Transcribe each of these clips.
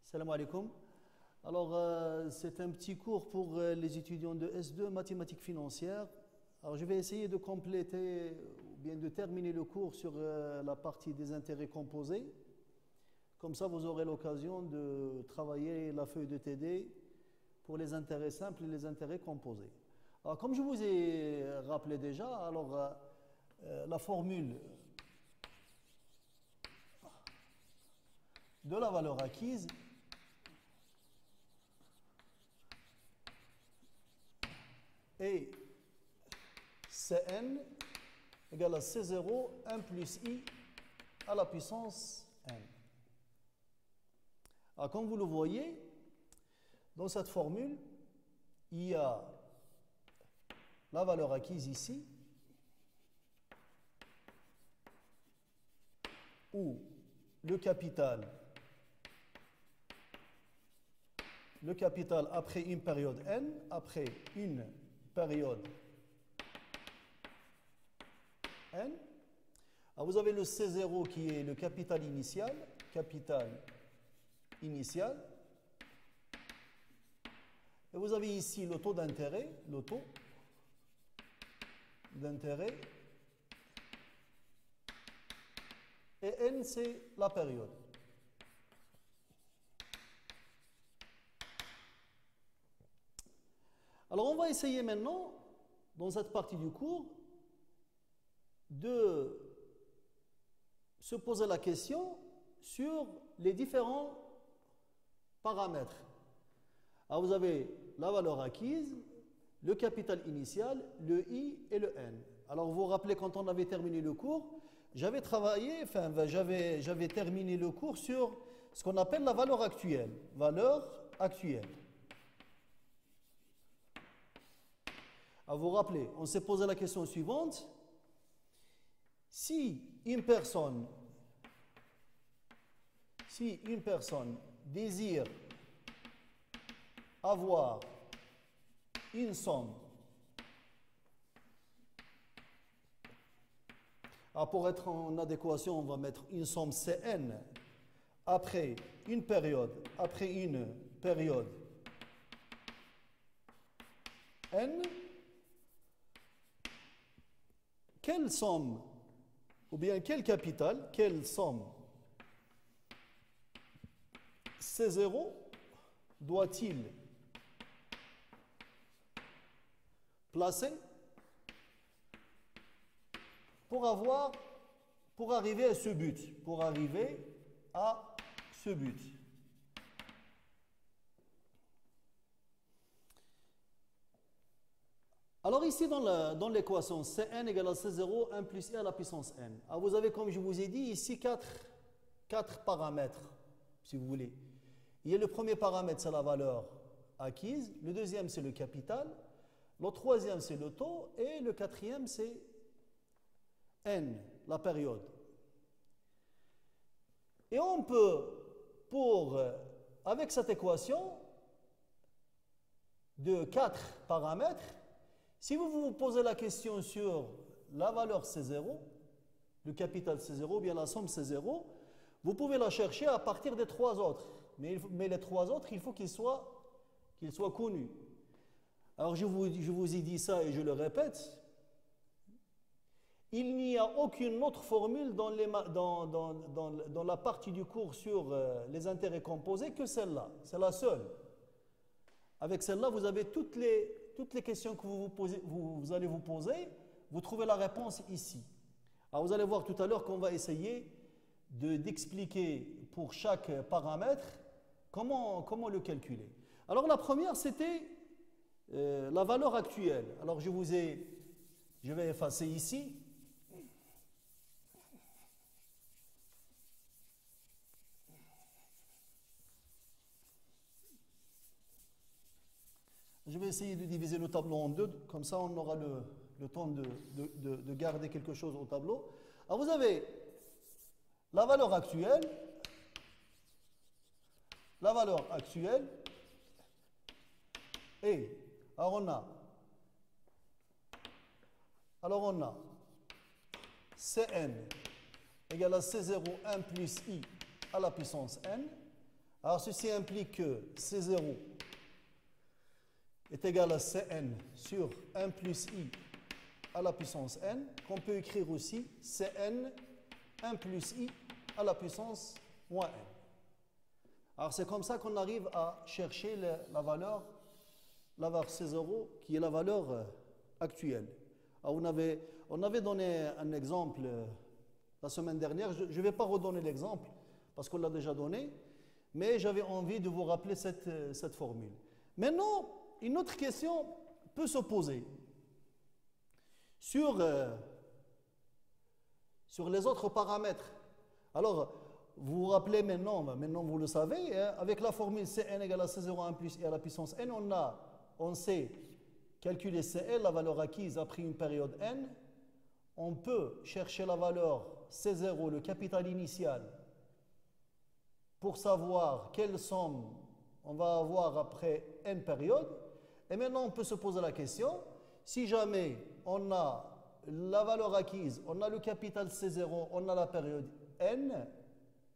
Salam alaikum. Alors, c'est un petit cours pour les étudiants de S2, mathématiques financières. Alors, je vais essayer de compléter ou bien de terminer le cours sur la partie des intérêts composés. Comme ça, vous aurez l'occasion de travailler la feuille de TD pour les intérêts simples et les intérêts composés. Alors, comme je vous ai rappelé déjà, alors la formule de la valeur acquise est Cn égale à C0, 1 plus I à la puissance n. Alors, comme vous le voyez, dans cette formule, il y a la valeur acquise ici, où le capital après une période n, après une période n. Alors vous avez le C0 qui est le capital initial, et vous avez ici le taux d'intérêt, et n c'est la période. Alors, on va essayer maintenant, dans cette partie du cours, de se poser la question sur les différents paramètres. Alors, vous avez la valeur acquise, le capital initial, le I et le N. Alors, vous vous rappelez, quand on avait terminé le cours, j'avais terminé le cours sur ce qu'on appelle la valeur actuelle. À vous rappeler, on s'est posé la question suivante. Si une personne désire avoir une somme, alors pour être en adéquation, on va mettre une somme Cn après une période n, quelle somme, ou bien quel capital, quelle somme C0 doit-il placer pour arriver à ce but, Alors ici dans l'équation Cn égale à C0, 1 plus I à la puissance n. Alors vous avez, comme je vous ai dit, ici quatre paramètres, si vous voulez. Il y a le premier paramètre, c'est la valeur acquise. Le deuxième, c'est le capital. Le troisième, c'est le taux. Et le quatrième, c'est n, la période. Et on peut, avec cette équation de 4 paramètres, si vous vous posez la question sur la valeur C0, le capital C0, ou bien la somme C0, vous pouvez la chercher à partir des 3 autres. Mais les 3 autres, il faut qu'ils soient connus. Alors je vous ai dit ça et je le répète. Il n'y a aucune autre formule dans la partie du cours sur les intérêts composés que celle-là. C'est la seule. Avec celle-là, vous avez toutes les questions que vous allez vous poser, vous trouvez la réponse ici. Alors vous allez voir tout à l'heure qu'on va essayer d'expliquer pour chaque paramètre comment le calculer. Alors la première, c'était la valeur actuelle. Alors je vais effacer ici. Je vais essayer de diviser le tableau en deux, comme ça on aura le temps de garder quelque chose au tableau. Alors vous avez la valeur actuelle, et alors on a Cn égale à C0, 1 plus I à la puissance n. Alors ceci implique que C0 est égal à Cn sur 1 plus i à la puissance n, qu'on peut écrire aussi Cn 1 plus i à la puissance moins n. Alors c'est comme ça qu'on arrive à chercher la valeur C0 qui est la valeur actuelle. Alors on avait donné un exemple la semaine dernière, je ne vais pas redonner l'exemple parce qu'on l'a déjà donné, mais j'avais envie de vous rappeler cette formule. Maintenant, une autre question peut se poser sur les autres paramètres. Alors, vous vous rappelez maintenant vous le savez, hein, avec la formule Cn égale à C0 1 plus i à la puissance n, on sait calculer Cl, la valeur acquise après une période n. On peut chercher la valeur C0, le capital initial, pour savoir quelle somme on va avoir après n périodes. Et maintenant, on peut se poser la question, si jamais on a la valeur acquise, on a le capital C0, on a la période n,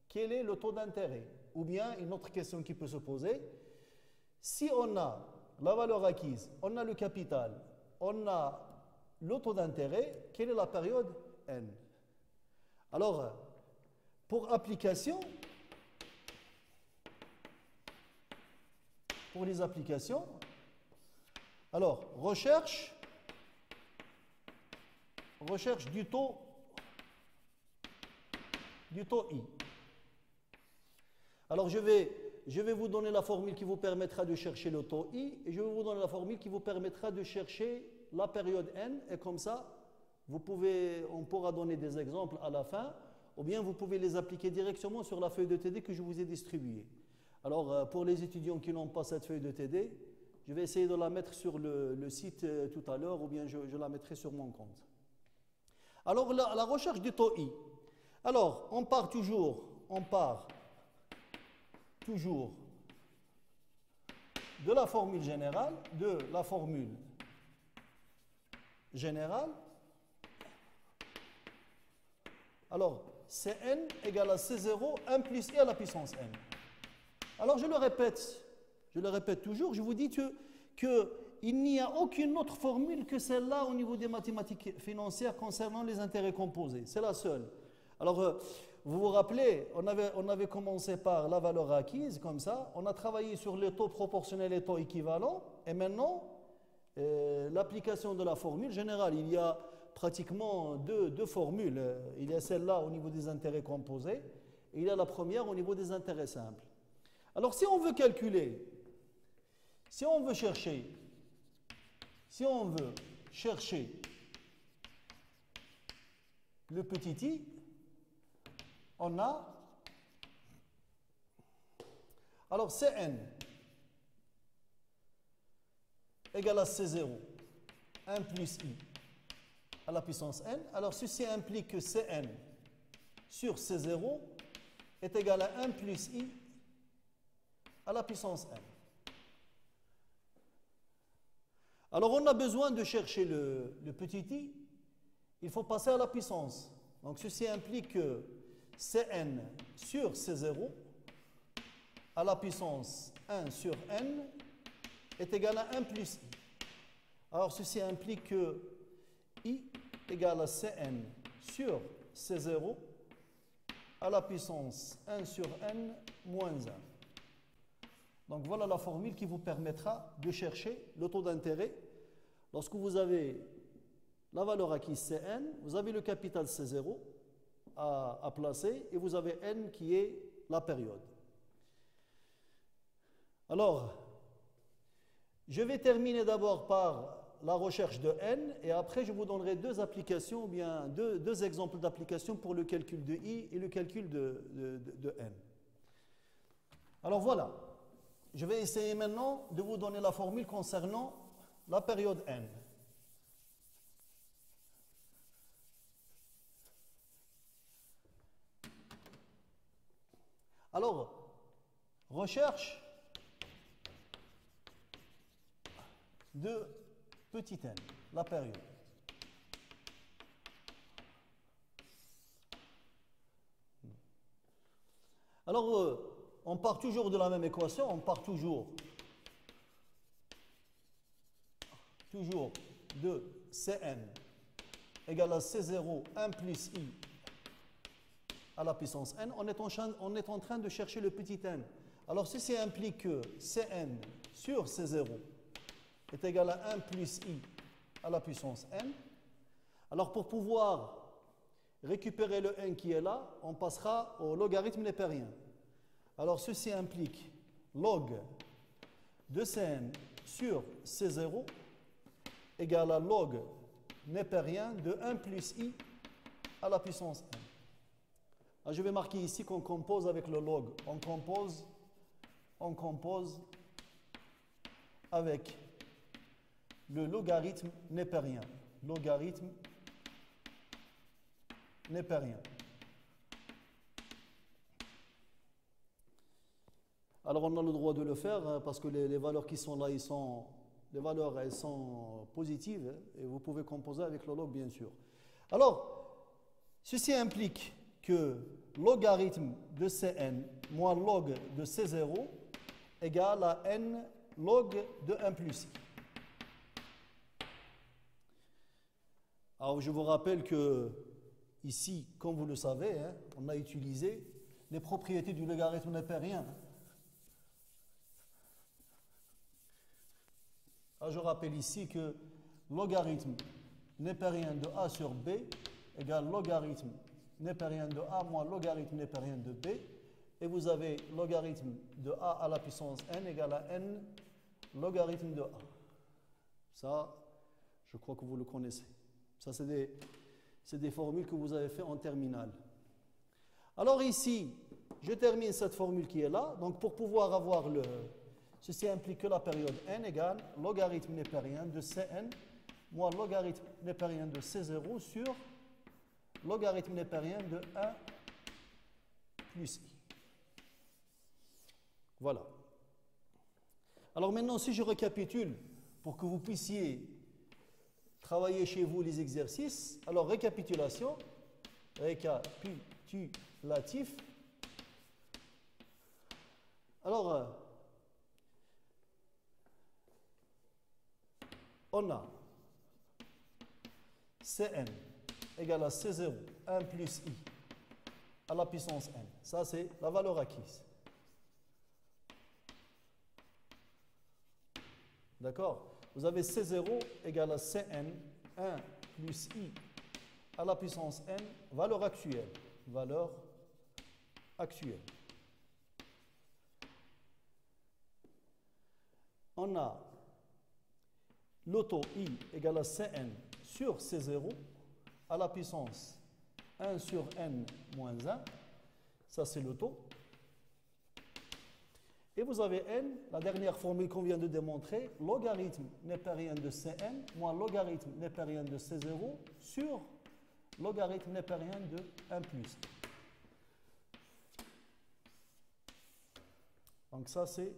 quel est le taux d'intérêt? Ou bien, une autre question qui peut se poser, si on a la valeur acquise, on a le capital, on a le taux d'intérêt, quelle est la période n? Alors, pour application, pour les applications, alors, recherche du taux I. Alors, je vais vous donner la formule qui vous permettra de chercher le taux I et je vais vous donner la formule qui vous permettra de chercher la période n et comme ça, on pourra donner des exemples à la fin ou bien vous pouvez les appliquer directement sur la feuille de TD que je vous ai distribuée. Alors, pour les étudiants qui n'ont pas cette feuille de TD, je vais essayer de la mettre sur le site tout à l'heure ou bien je la mettrai sur mon compte. Alors, la recherche du taux I. Alors, on part toujours de la formule générale, Alors, Cn égale à C0, 1 plus i à la puissance n. Alors, je le répète toujours, je vous dis qu'il n'y a aucune autre formule que celle-là au niveau des mathématiques financières concernant les intérêts composés. C'est la seule. Alors, vous vous rappelez, on avait commencé par la valeur acquise, comme ça. On a travaillé sur les taux proportionnels et taux équivalents. Et maintenant, l'application de la formule générale, il y a pratiquement deux formules. Il y a celle-là au niveau des intérêts composés et il y a la première au niveau des intérêts simples. Alors, si on veut calculer, si on veut chercher le petit i, on a, alors Cn égale à C0, 1 plus i à la puissance n. Alors, ceci implique que Cn sur C0 est égal à 1 plus i à la puissance n. Alors, on a besoin de chercher le petit i, il faut passer à la puissance. Donc, ceci implique que Cn sur C0 à la puissance 1 sur n est égal à 1 plus i. Alors, ceci implique que i égale à Cn sur C0 à la puissance 1 sur n moins 1. Donc voilà la formule qui vous permettra de chercher le taux d'intérêt. Lorsque vous avez la valeur acquise Cn, vous avez le capital C0 à placer et vous avez n qui est la période. Alors, je vais terminer d'abord par la recherche de n et après je vous donnerai deux applications, ou bien deux exemples d'applications pour le calcul de i et le calcul de n. Alors voilà. Je vais essayer maintenant de vous donner la formule concernant la période n. Alors, recherche de petit n, la période. Alors, on part toujours de la même équation, on part toujours de Cn égale à C0, 1 plus I à la puissance n, on est en train de chercher le petit n. Alors ceci implique que Cn sur C0 est égal à 1 plus I à la puissance n. Alors pour pouvoir récupérer le n qui est là, on passera au logarithme népérien. Alors ceci implique log de Cn sur C0 égale à log népérien de 1 plus I à la puissance n. Alors je vais marquer ici qu'on compose avec le log. On compose avec le logarithme népérien. Logarithme népérien. Alors on a le droit de le faire parce que les valeurs qui sont là, elles sont positives et vous pouvez composer avec le log bien sûr. Alors, ceci implique que logarithme de Cn moins log de C0 égale à n log de 1 plus I. Alors je vous rappelle que ici, comme vous le savez, on a utilisé les propriétés du logarithme népérien. Alors je rappelle ici que logarithme népérien de A sur B égale logarithme népérien de A moins logarithme népérien de B. Et vous avez logarithme de A à la puissance n égale à n logarithme de A. Ça, je crois que vous le connaissez. Ça, c'est des formules que vous avez fait en terminale. Alors ici, je termine cette formule qui est là. Donc pour pouvoir avoir ceci implique que la période n égale logarithme népérien de Cn moins logarithme népérien de C0 sur logarithme népérien de 1 plus I. Voilà. Alors maintenant, si je récapitule pour que vous puissiez travailler chez vous les exercices, alors récapitulation, récapitulatif. Alors, on a Cn égale à C0, 1 plus I à la puissance n. Ça, c'est la valeur acquise. D'accord? Vous avez C0 égale à Cn, 1 plus I à la puissance n, valeur actuelle. Valeur actuelle. On a l'auto I égale à Cn sur C0 à la puissance 1 sur n moins 1. Ça, c'est le taux. Et vous avez n, la dernière formule qu'on vient de démontrer, logarithme népérien de Cn moins logarithme népérien de C0 sur logarithme népérien de 1 plus. Donc ça, c'est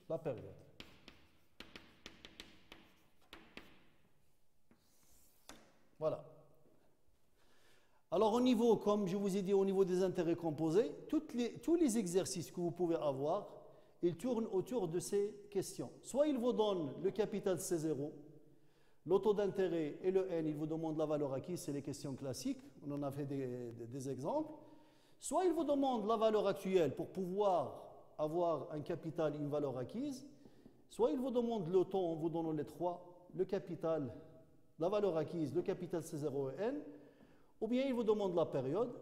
la période. Voilà. Alors au niveau, comme je vous ai dit, au niveau des intérêts composés, tous les exercices que vous pouvez avoir, ils tournent autour de ces questions. Soit ils vous donnent le capital C0, le taux d'intérêt et le N, ils vous demandent la valeur acquise, c'est les questions classiques, on en a fait des exemples. Soit ils vous demandent la valeur actuelle pour pouvoir avoir un capital et une valeur acquise, soit ils vous demandent le taux en vous donnant les trois, le capital, la valeur acquise, le capital C0 et N, ou bien ils vous demandent la période,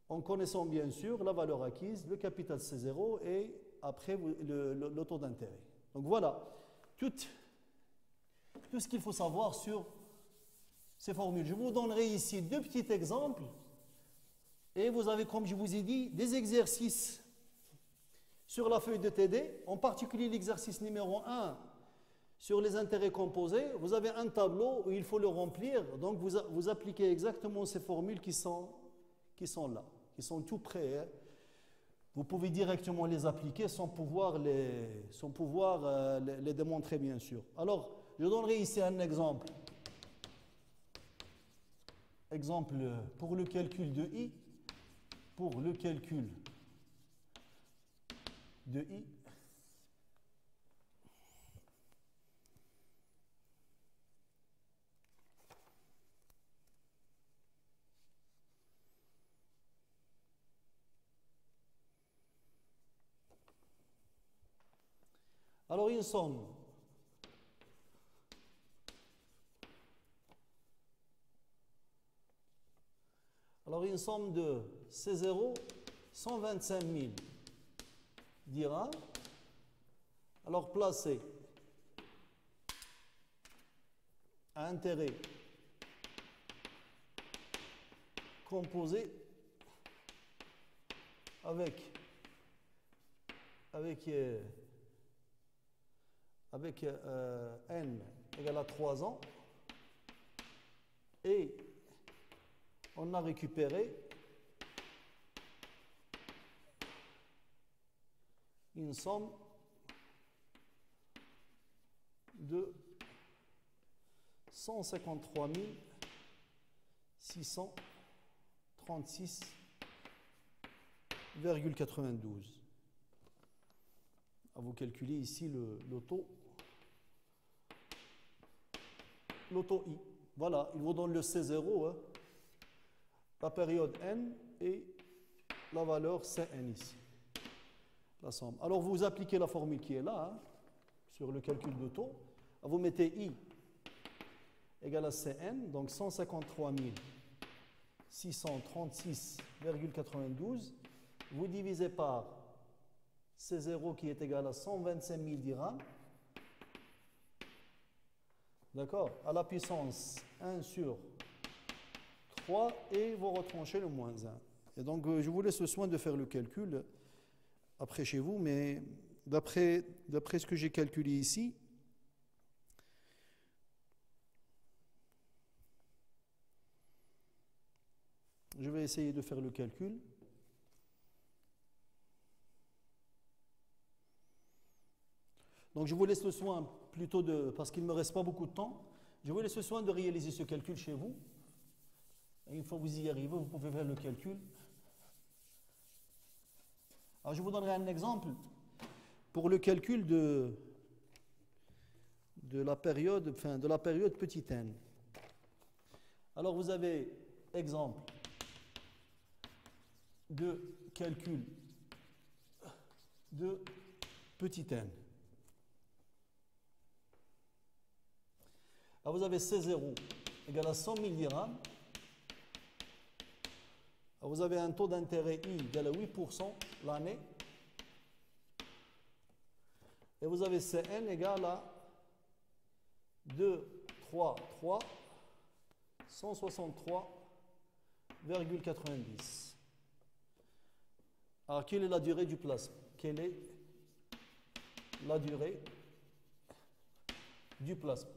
en connaissant bien sûr la valeur acquise, le capital C0 et après le taux d'intérêt. Donc voilà, tout ce qu'il faut savoir sur ces formules. Je vous donnerai ici deux petits exemples et vous avez, comme je vous ai dit, des exercices sur la feuille de TD, en particulier l'exercice numéro 1 sur les intérêts composés. Vous avez un tableau où il faut le remplir, donc vous appliquez exactement ces formules qui sont là, qui sont tout près. Hein. Vous pouvez directement les appliquer sans pouvoir les démontrer, bien sûr. Alors, je donnerai ici un exemple. Exemple pour le calcul de I, pour le calcul de I. Alors, une somme de C0, 125 000 dirhams. Alors, placé à intérêt composé avec n égale à 3 ans, et on a récupéré une somme de 153 636,92. À vous calculer ici le taux I. Voilà, il vous donne le C0, hein, la période N et la valeur Cn ici. La somme. Alors vous appliquez la formule qui est là, hein, sur le calcul de taux. Vous mettez I égale à Cn, donc 153 636,92. Vous divisez par C0 qui est égal à 125 000 dirhams. D'accord? À la puissance 1 sur 3, et vous retranchez le moins 1. Et donc, je vous laisse le soin de faire le calcul après chez vous, mais d'après ce que j'ai calculé ici, je vais essayer de faire le calcul. Donc, je vous laisse le soin plutôt parce qu'il ne me reste pas beaucoup de temps, je vous laisse le soin de réaliser ce calcul chez vous. Et une fois que vous y arrivez, vous pouvez faire le calcul. Alors, je vous donnerai un exemple pour le calcul de la période petit n. Alors, vous avez exemple de calcul de petit n. Alors, vous avez C0 égale à 100 000 dirhams. Alors, vous avez un taux d'intérêt I égal à 8% l'année. Et vous avez Cn égal à 163,90. Alors, quelle est la durée du plasma? Quelle est la durée du plasma?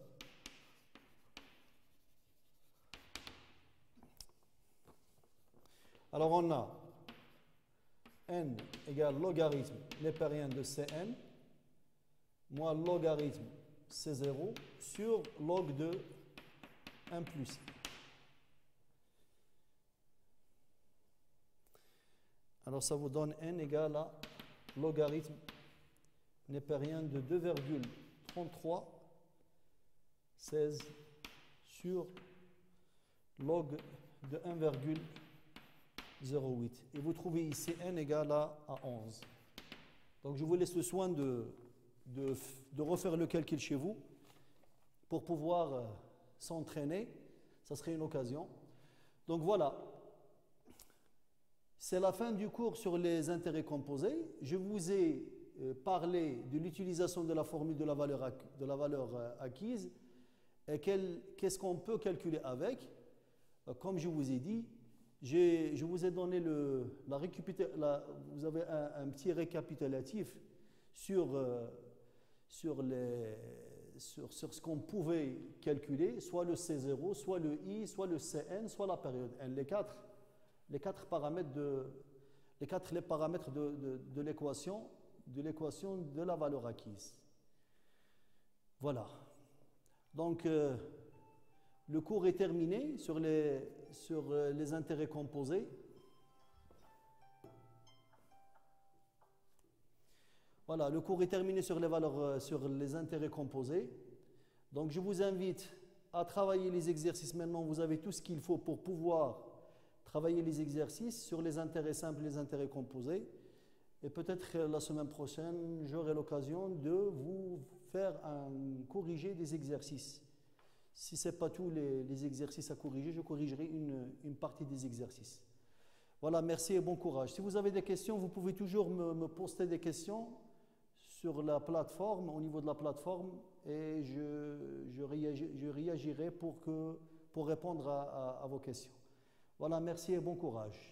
Alors, on a n égale logarithme népérien de Cn moins logarithme C0 sur log de 1 plus i. Alors, ça vous donne n égale à logarithme népérien de 2,3316 sur log de 1,08. Et vous trouvez ici n égale à 11. Donc, je vous laisse le soin de refaire le calcul chez vous pour pouvoir s'entraîner. Ça serait une occasion. Donc, voilà. C'est la fin du cours sur les intérêts composés. Je vous ai parlé de l'utilisation de la formule de la valeur acquise et qu'est-ce qu'on peut calculer avec. Comme je vous ai dit, je vous ai donné vous avez un petit récapitulatif sur ce qu'on pouvait calculer, soit le C0, soit le I, soit le Cn, soit la période N. Les quatre paramètres de l'équation de la valeur acquise. Voilà. Donc, le cours est terminé sur les intérêts composés. Voilà, le cours est terminé sur les valeurs, sur les intérêts composés. Donc je vous invite à travailler les exercices. Maintenant, vous avez tout ce qu'il faut pour pouvoir travailler les exercices sur les intérêts simples et les intérêts composés. Et peut-être la semaine prochaine, j'aurai l'occasion de vous faire corriger des exercices. Si ce n'est pas tous les exercices à corriger, je corrigerai une partie des exercices. Voilà, merci et bon courage. Si vous avez des questions, vous pouvez toujours me poster des questions sur la plateforme, au niveau de la plateforme, et je réagirai pour répondre à vos questions. Voilà, merci et bon courage.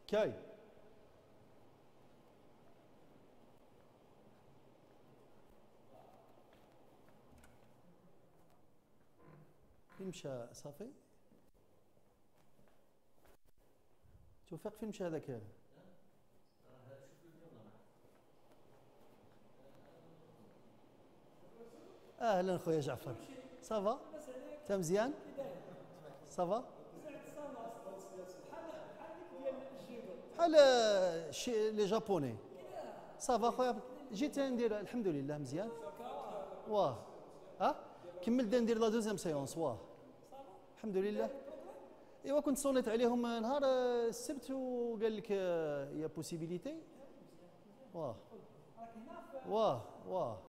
كاي فين مشى صافي توفيق فين مشى هذاك اهلا خويا جعفر صافا انت مزيان صافا بحال لي جابوني صافا خويا جيت ندير الحمد لله مزيان واه كملت ندير لا دوزيام سيونس واه الحمد لله ايوا كنت صونيت عليهم نهار السبت وقال لك يا بوسيبيليتي واه واه